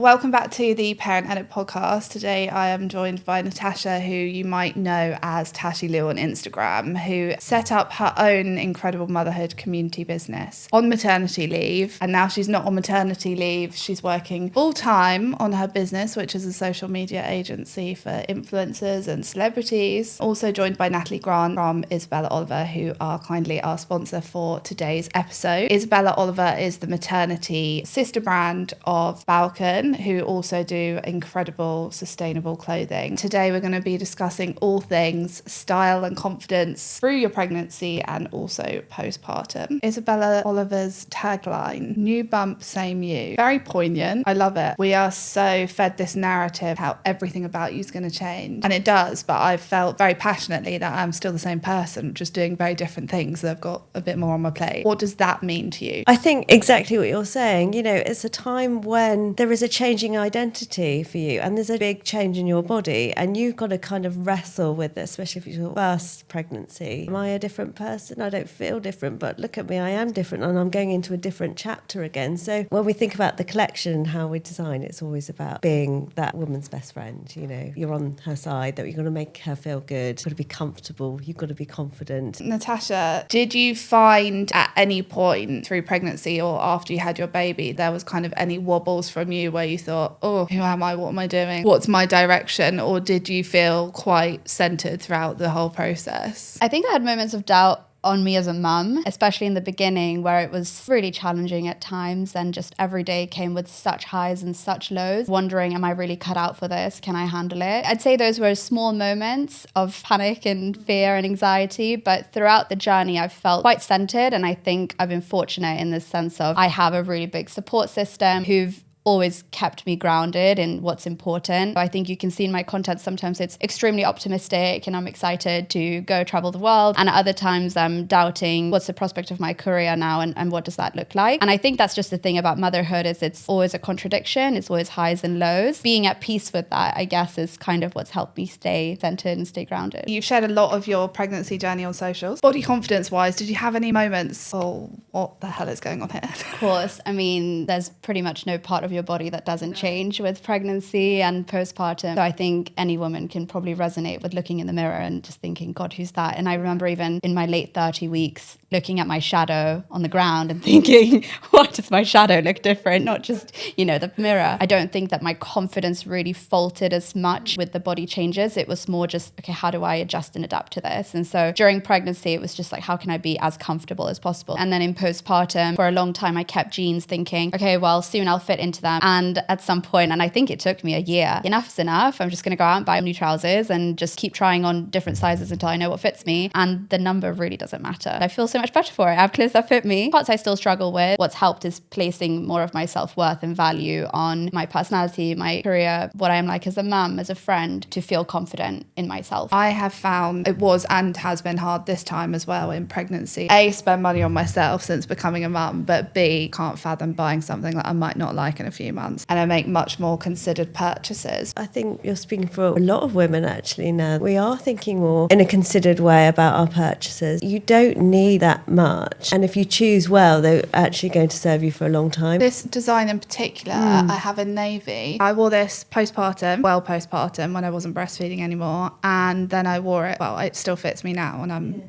Welcome back to the Parent Edit podcast. Today I am joined by Natasha, who you might know as Tashi Lou on Instagram, who set up her own incredible motherhood community business on maternity leave. And now she's not on maternity leave. She's working full time on her business, which is a social media agency for influencers and celebrities. Also joined by Natalie from Isabella Oliver, who are kindly our sponsor for today's episode. Isabella Oliver is the maternity sister brand of Balkan, who also do incredible sustainable clothing. Today we're going to be discussing all things style and confidence through your pregnancy and also postpartum. Isabella Oliver's tagline, new bump, same you. Very poignant. I love it. We are so fed this narrative how everything about you is going to change. And it does, but I've felt very passionately that I'm still the same person, just doing very different things. I've got a bit more on my plate. What does that mean to you? I think exactly what you're saying. You know, it's a time when there is a changing identity for you and there's a big change in your body and you've got to kind of wrestle with it, especially if it's your first pregnancy. Am I a different person? I don't feel different, but look at me, I am different and I'm going into a different chapter again. So when we think about the collection and how we design, it's always about being that woman's best friend. You know, you're on her side, that you're going to make her feel good, you've got to be comfortable, you've got to be confident. Natasha, did you find at any point through pregnancy or after you had your baby, there was kind of any wobbles from you where you thought, oh, who am I? What am I doing? What's my direction? Or did you feel quite centered throughout the whole process? I think I had moments of doubt on me as a mum, especially in the beginning where it was really challenging at times and just every day came with such highs and such lows, wondering, am I really cut out for this? Can I handle it? I'd say those were small moments of panic and fear and anxiety, but throughout the journey I've felt quite centered, and I think I've been fortunate in the sense of I have a really big support system who've always kept me grounded in what's important. I think you can see in my content sometimes it's extremely optimistic and I'm excited to go travel the world, and at other times I'm doubting what's the prospect of my career now and what does that look like. And I think that's just the thing about motherhood, is it's always a contradiction, it's always highs and lows. Being at peace with that, I guess, is kind of what's helped me stay centered and stay grounded. You've shared a lot of your pregnancy journey on socials. Body confidence wise, did you have any moments, oh, what the hell is going on here? Of course, I mean, there's pretty much no part of your body that doesn't change with pregnancy and postpartum. So I think any woman can probably resonate with looking in the mirror and just thinking, God, who's that? And I remember even in my late 30 weeks looking at my shadow on the ground and thinking, why does my shadow look different? Not just, the mirror. I don't think that my confidence really faltered as much with the body changes. It was more just, okay, how do I adjust and adapt to this? And so during pregnancy, it was just like, how can I be as comfortable as possible? And then in postpartum, for a long time, I kept jeans thinking, okay, well, soon I'll fit into them. And at some point, and I think it took me a year, enough is enough. I'm just going to go out and buy new trousers and just keep trying on different sizes until I know what fits me. And the number really doesn't matter. I feel so much better for it. I have clothes that fit me. Parts I still struggle with. What's helped is placing more of my self-worth and value on my personality, my career, what I am like as a mum, as a friend, to feel confident in myself. I have found it was and has been hard this time as well in pregnancy. A, spend money on myself since becoming a mum, but B, can't fathom buying something that I might not like in a few months. And I make much more considered purchases. I think you're speaking for a lot of women actually now. We are thinking more in a considered way about our purchases. You don't need that much. And if you choose well, they're actually going to serve you for a long time. This design in particular, I have in navy. I wore this postpartum when I wasn't breastfeeding anymore. And then I wore it, it still fits me now and I'm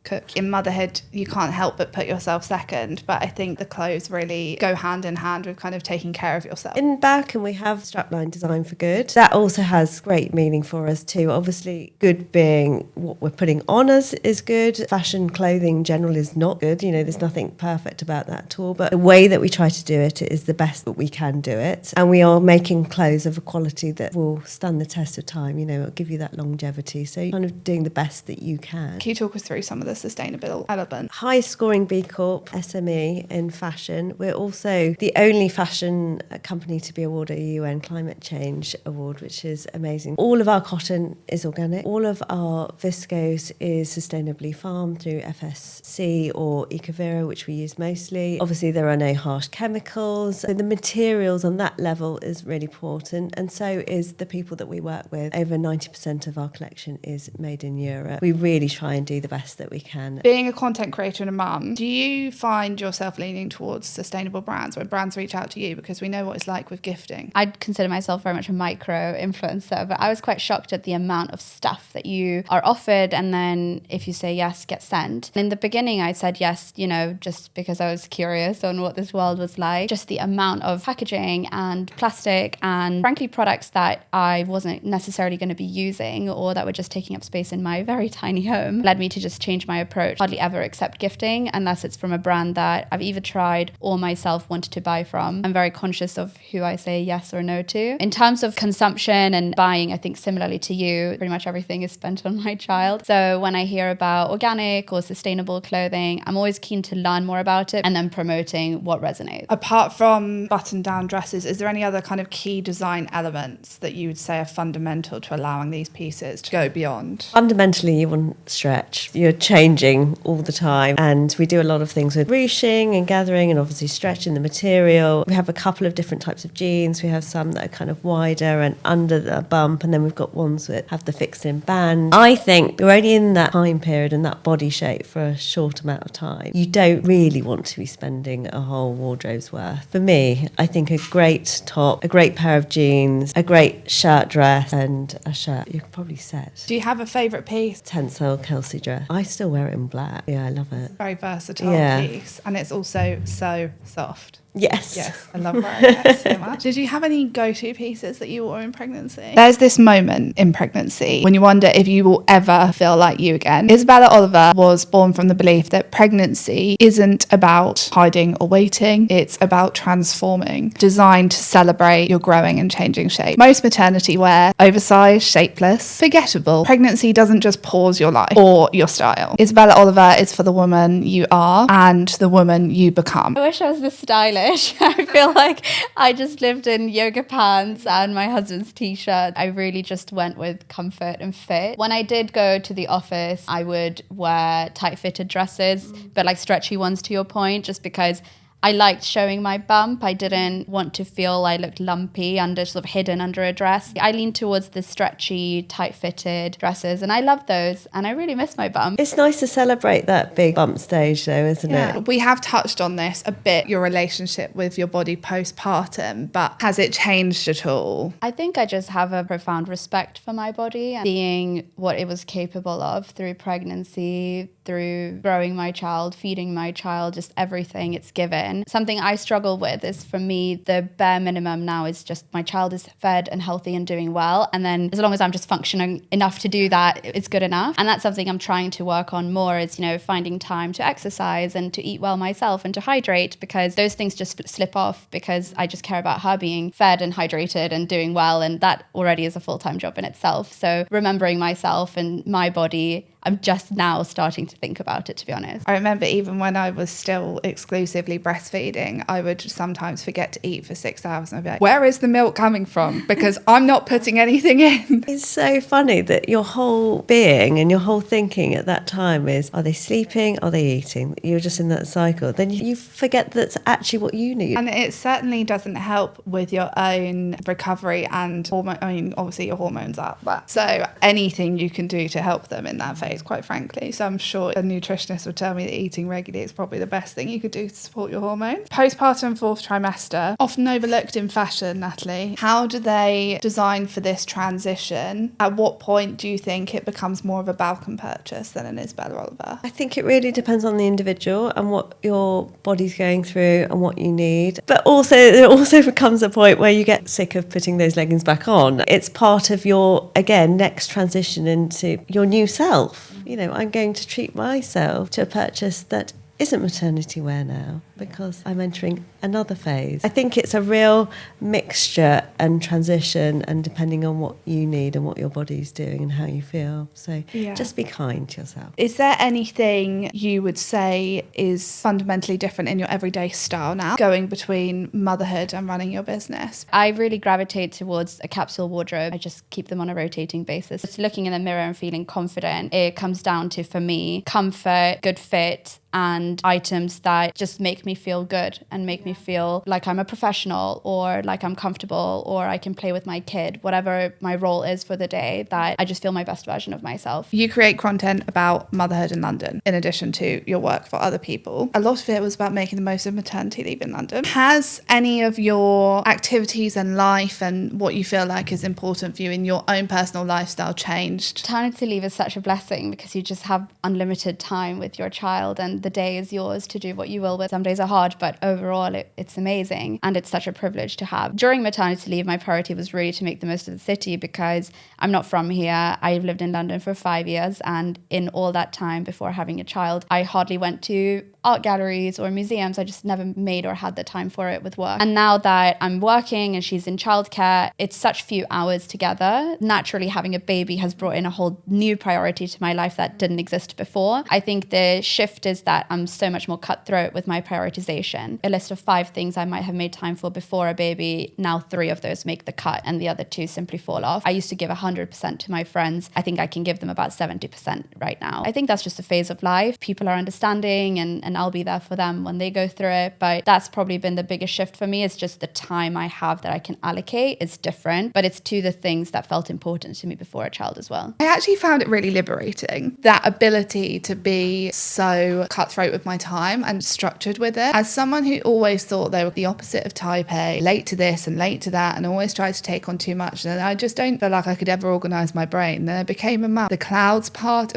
cook. In motherhood, you can't help but put yourself second, but I think the clothes really go hand in hand with kind of taking care of yourself. In Balkan, we have strapline design for good. That also has great meaning for us too. Obviously, good being what we're putting on us is good. Fashion clothing in general is not good. There's nothing perfect about that at all, but the way that we try to do it is the best that we can do it. And we are making clothes of a quality that will stand the test of time, it'll give you that longevity. So you're kind of doing the best that you can. Can you talk us through some of the sustainable element? High scoring B Corp SME in fashion. We're also the only fashion company to be awarded a UN Climate Change Award, which is amazing. All of our cotton is organic. All of our viscose is sustainably farmed through FSC or Ecovero, which we use mostly. Obviously, there are no harsh chemicals. So the materials on that level is really important, and so is the people that we work with. Over 90% of our collection is made in Europe. We really try and do the best that we can. Being a content creator and a mum, do you find yourself leaning towards sustainable brands when brands reach out to you? Because we know what it's like with gifting. I'd consider myself very much a micro influencer, but I was quite shocked at the amount of stuff that you are offered, and then if you say yes, get sent. In the beginning, I said yes, you know, just because I was curious on what this world was like. Just the amount of packaging and plastic and frankly products that I wasn't necessarily going to be using or that were just taking up space in my very tiny home led me to just change my approach. Hardly ever accept gifting unless it's from a brand that I've either tried or myself wanted to buy from. I'm very conscious of who I say yes or no to. In terms of consumption and buying, I think similarly to you, pretty much everything is spent on my child. So when I hear about organic or sustainable clothing, I'm always keen to learn more about it and then promoting what resonates. Apart from button-down dresses, is there any other kind of key design elements that you would say are fundamental to allowing these pieces to go beyond? Fundamentally, you want stretch. You're changing all the time. And we do a lot of things with ruching and gathering and obviously stretching the material. We have a couple of different types of jeans. We have some that are kind of wider and under the bump. And then we've got ones that have the fixed-in band. I think you're only in that time period and that body shape for a short amount of time. You don't really want to be spending a whole wardrobe's worth. For me, I think a great top, a great pair of jeans, a great shirt dress and a shirt, you're probably set. Do you have a favourite piece? Tensile Kelsey dress. I still wear it in black. Yeah, I love it. Very versatile piece, and it's also so soft. Yes. Yes, I love wearing it so much. Did you have any go-to pieces that you wore in pregnancy? There's this moment in pregnancy when you wonder if you will ever feel like you again. Isabella Oliver was born from the belief that pregnancy isn't about hiding or waiting, it's about transforming, designed to celebrate your growing and changing shape. Most maternity wear, oversized, shapeless, forgettable. Pregnancy doesn't just pause your life or your style. Isabella Oliver is for the woman you are and the woman you become. I wish I was this stylish. I feel like I just lived in yoga pants and my husband's t-shirt. I really just went with comfort and fit. When I did go to the office, I would wear tight-fitted dresses, but like stretchy ones to your point, just because I liked showing my bump. I didn't want to feel I looked lumpy sort of hidden under a dress. I leaned towards the stretchy, tight-fitted dresses, and I love those, and I really miss my bump. It's nice to celebrate that big bump stage, though, isn't it? We have touched on this a bit, your relationship with your body postpartum, but has it changed at all? I think I just have a profound respect for my body and seeing what it was capable of through pregnancy, through growing my child, feeding my child, just everything it's given. Something I struggle with is, for me, the bare minimum now is just my child is fed and healthy and doing well. And then as long as I'm just functioning enough to do that, it's good enough. And that's something I'm trying to work on more is, you know, finding time to exercise and to eat well myself and to hydrate, because those things just slip off because I just care about her being fed and hydrated and doing well. And that already is a full-time job in itself. So remembering myself and my body, I'm just now starting to think about it, to be honest. I remember even when I was still exclusively breastfeeding, I would sometimes forget to eat for 6 hours and I'd be like, where is the milk coming from? Because I'm not putting anything in. It's so funny that your whole being and your whole thinking at that time is, are they sleeping? Are they eating? You're just in that cycle. Then you forget that's actually what you need. And it certainly doesn't help with your own recovery and hormone. I mean, obviously your hormones are up, but so anything you can do to help them in that phase, quite frankly. So I'm sure a nutritionist would tell me that eating regularly is probably the best thing you could do to support your hormones. Postpartum fourth trimester, often overlooked in fashion, Natalie. How do they design for this transition? At what point do you think it becomes more of a Balkan purchase than an Isabella Oliver? I think it really depends on the individual and what your body's going through and what you need. But also, there also becomes a point where you get sick of putting those leggings back on. It's part of your, again, next transition into your new self. You know, I'm going to treat myself to a purchase that isn't maternity wear now because I'm entering another phase. I think it's a real mixture and transition, and depending on what you need and what your body's doing and how you feel. So just be kind to yourself. Is there anything you would say is fundamentally different in your everyday style now, going between motherhood and running your business? I really gravitate towards a capsule wardrobe. I just keep them on a rotating basis. Just looking in the mirror and feeling confident. It comes down to, for me, comfort, good fit, and items that just make me me feel good and make me feel like I'm a professional or like I'm comfortable or I can play with my kid, whatever my role is for the day, that I just feel my best version of myself. You create content about motherhood in London, in addition to your work for other people. A lot of it was about making the most of maternity leave in London. Has any of your activities and life and what you feel like is important for you in your own personal lifestyle changed? Maternity leave is such a blessing because you just have unlimited time with your child and the day is yours to do what you will with. Some days are hard, but overall it's amazing and it's such a privilege to have. During maternity leave, my priority was really to make the most of the city because I'm not from here. I've lived in London for 5 years, and in all that time before having a child, I hardly went to art galleries or museums. I just never made or had the time for it with work. And now that I'm working and she's in childcare, it's such few hours together. Naturally, having a baby has brought in a whole new priority to my life that didn't exist before. I think the shift is that I'm so much more cutthroat with my prioritization. A list of 5 things I might have made time for before a baby, now 3 of those make the cut and the other 2 simply fall off. I used to give 100% to my friends. I think I can give them about 70% right now. I think that's just a phase of life. People are understanding and I'll be there for them when they go through it. But that's probably been the biggest shift for me, is just the time I have that I can allocate is different, but it's to the things that felt important to me before a child as well. I actually found it really liberating, that ability to be so cutthroat with my time and structured with it. As someone who always thought they were the opposite of type A, late to this and late to that, and always tried to take on too much, and I just don't feel like I could ever organise my brain. Then I became a mum. The clouds part,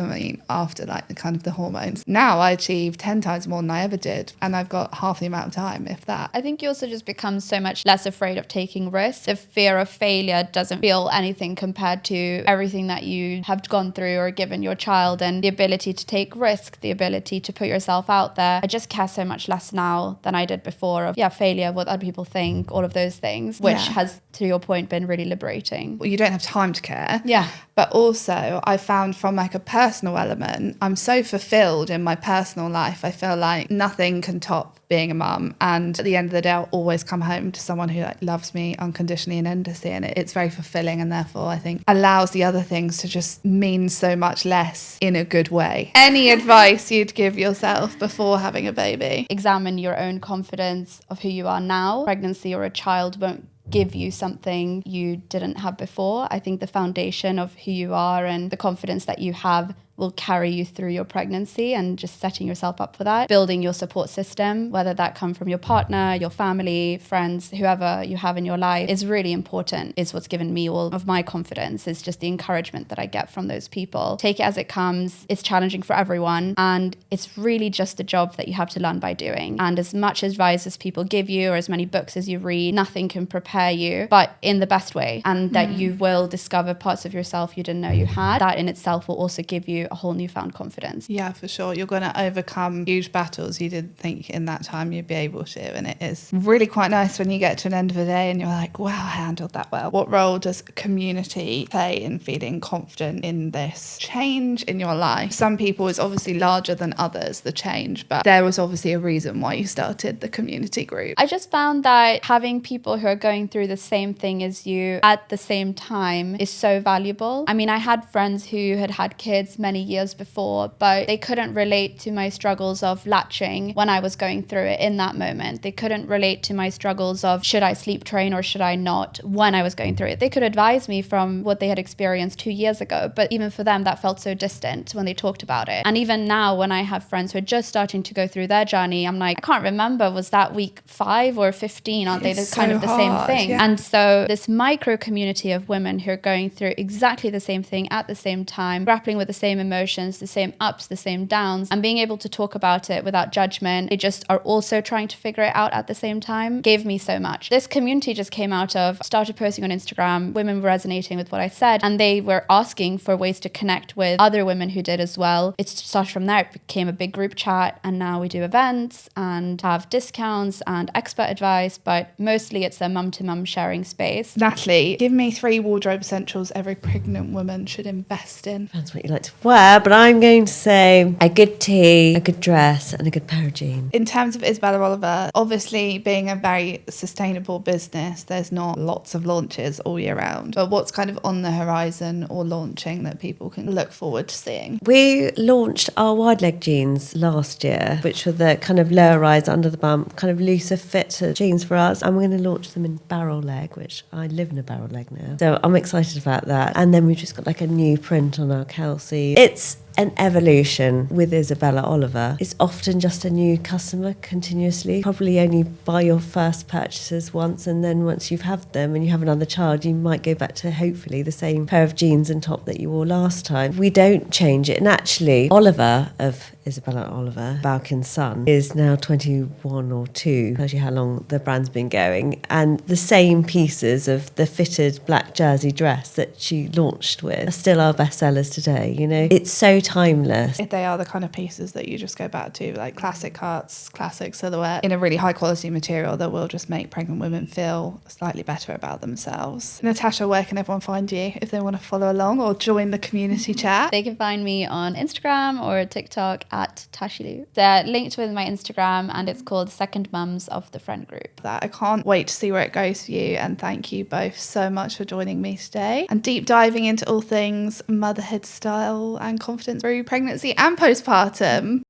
after like the kind of the hormones. Now I achieve 10 times more than I ever did, and I've got half the amount of time, if that. I think you also just become so much less afraid of taking risks. The fear of failure doesn't feel anything compared to everything that you have gone through or given your child, and the ability to take risks, the ability to put yourself out there. I just care so much less now than I did before of failure, what other people think, all of those things, which has, to your point, been really liberating. Well, you don't have time to care. Yeah. But also I found from like a personal element, I'm so fulfilled in my personal life. I feel like nothing can top being a mum, and at the end of the day I'll always come home to someone who like loves me unconditionally and endlessly, and it's very fulfilling, and therefore I think allows the other things to just mean so much less in a good way. Any advice you'd give yourself before having a baby? Examine your own confidence of who you are now. Pregnancy or a child won't give you something you didn't have before. I think the foundation of who you are and the confidence that you have will carry you through your pregnancy, and just setting yourself up for that. Building your support system, whether that come from your partner, your family, friends, whoever you have in your life, is really important. Is what's given me all of my confidence, is just the encouragement that I get from those people. Take it as it comes. It's challenging for everyone, and it's really just a job that you have to learn by doing. And as much advice as people give you or as many books as you read, nothing can prepare you, but in the best way, and that you will discover parts of yourself you didn't know you had. That in itself will also give you a whole newfound confidence. Yeah, for sure. You're going to overcome huge battles you didn't think in that time you'd be able to. And it is really quite nice when you get to an end of the day and you're like, wow, I handled that well. What role does community play in feeling confident in this change in your life? Some people is obviously larger than others, the change, but there was obviously a reason why you started the community group. I just found that having people who are going through the same thing as you at the same time is so valuable. I mean, I had friends who had kids many years before, but they couldn't relate to my struggles of latching when I was going through it in that moment. They couldn't relate to my struggles of should I sleep train or should I not when I was going through it. They could advise me from what they had experienced 2 years ago, but even for them that felt so distant when they talked about it. And even now when I have friends who are just starting to go through their journey, I'm like, I can't remember, was that week 5 or 15? Aren't they kind of the same thing? Yeah. And so this micro community of women who are going through exactly the same thing at the same time, grappling with the same emotions, the same ups, the same downs, and being able to talk about it without judgment. They just are also trying to figure it out at the same time. Gave me so much. This community just came out of, started posting on Instagram, women were resonating with what I said, and they were asking for ways to connect with other women who did as well. It started from there. It became a big group chat, and now we do events and have discounts and expert advice, but mostly it's a mum-to-mum sharing space. Natalie, give me 3 wardrobe essentials every pregnant woman should invest in. Depends what you like to wear. wear, but I'm going to say a good tee, a good dress, and a good pair of jeans. In terms of Isabella Oliver, obviously being a very sustainable business, there's not lots of launches all year round. But what's kind of on the horizon or launching that people can look forward to seeing? We launched our wide leg jeans last year, which were the kind of lower rise under the bump, kind of looser fit jeans for us. And we're going to launch them in barrel leg, which I live in a barrel leg now. So I'm excited about that. And then we've just got like a new print on our Kelsey. It's an evolution with Isabella Oliver. It's often just a new customer continuously. Probably only buy your first purchases once, and then once you've had them and you have another child, you might go back to hopefully the same pair of jeans and top that you wore last time. We don't change it. And actually, Oliver of Isabella Oliver, Balkin's son, is now 21 or 2. Tells you how long the brand's been going. And the same pieces of the fitted black jersey dress that she launched with are still our best sellers today. You know, it's so timeless. They are the kind of pieces that you just go back to, like classic cuts, classic silhouette, in a really high quality material that will just make pregnant women feel slightly better about themselves. Natasha, where can everyone find you if they want to follow along or join the community chat? They can find me on Instagram or TikTok at Tashilu. They're linked with my Instagram and it's called Second Mums of the Friend Group. I can't wait to see where it goes for you, and thank you both so much for joining me today and deep diving into all things motherhood, style and confidence through pregnancy and postpartum.